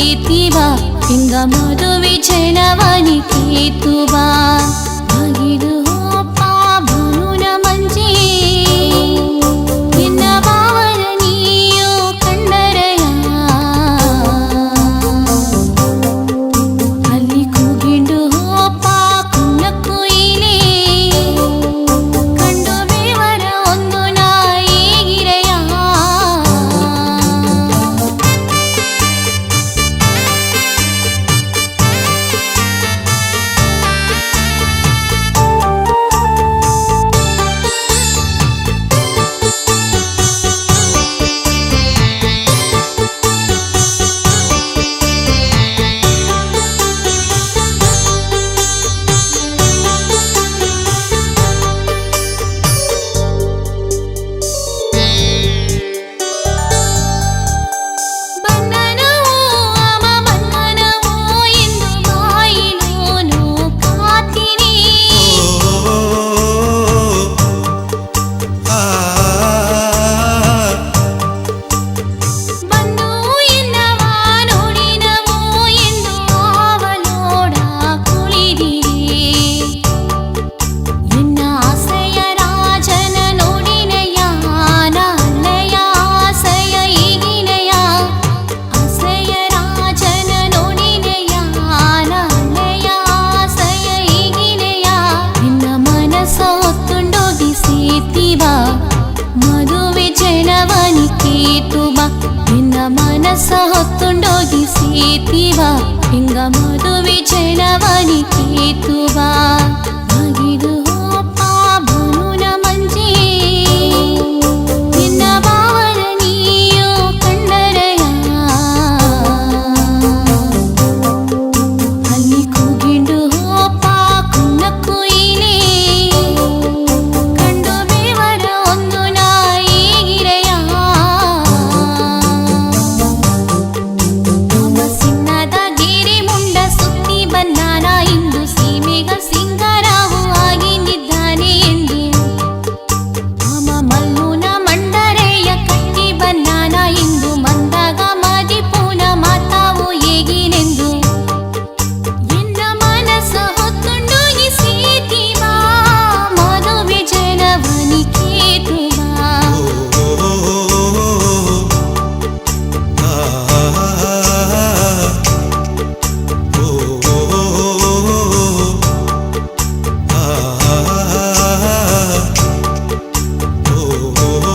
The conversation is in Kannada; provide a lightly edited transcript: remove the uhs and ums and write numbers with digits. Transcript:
ಸೇತಿವಾ ಹಿಂಗ ಮದುವೆ ಜನವನಿ ಕೇತುವಾ ಆಗಿದು ಹೋಪ ಬನುನ ಮಂಜಿ ನಿನ್ನ ಭಾವನ ನೀಯೋ ಕಣ್ಣರಯ ಅಲ್ಲಿ ಕೂಗಿಂಡು ಹೋಪ ಕುನ್ನ ಕುಯಿಲೆ ಕಂಡು ಬೇವರ ಒಂದು ನಾಯಿಗಿರೆಯ ಮದುವೆ ಜನವನಿ ಕೇತುವಾ ನಿನ್ನ ಮನಸ್ಸ ಹೊತ್ತುಂಡೋಗಿ ಸೇತಿವಾ ಹಿಂಗ ಮದುವೆ ಜನವನಿ ಕೇತುವಾ ಆಗಿದು ಹೋಪ ಬನುನ ಮಂಜಿ ನಿನ್ನ ಭಾವನ ನೀಯೋ ಕಣ್ಣರಯ ಅಲ್ಲಿ ಕೂಗಿಂಡು ಹೋಪ ಕುನ್ನ ಕುಯಿಲೆ ಕಂಡು ಬೇವರ ಒಂದು ನಾಯಿಗಿರೆಯ ಸಿನ್ನದ ಗಿರಿ ಮುಂಡ ಸುತ್ತಿ ಬಂದಾನ ಇಂದು ಸೀಮೆಗ ಸಿಂಗರಾವು ಆಗಿದ್ದಾನೆ ಎಂದು ಮಲ್ಲುನ ಮಂಡರೆಯ ಕಟ್ಟಿ ಬಂದಾನ ಇಂದು ಮಂದಾಗ ಮದಿಪೂನ ಮಾತಾವು ಹೇಗಿನೆಂದು ಎನ್ನ ಮನಸ್ಸ ಹೊತ್ತುಂಡೋಗಿ ಸೇತಿವಾ ಮದುವೆ ಜನವನಿ ಕೇತುವಾ oh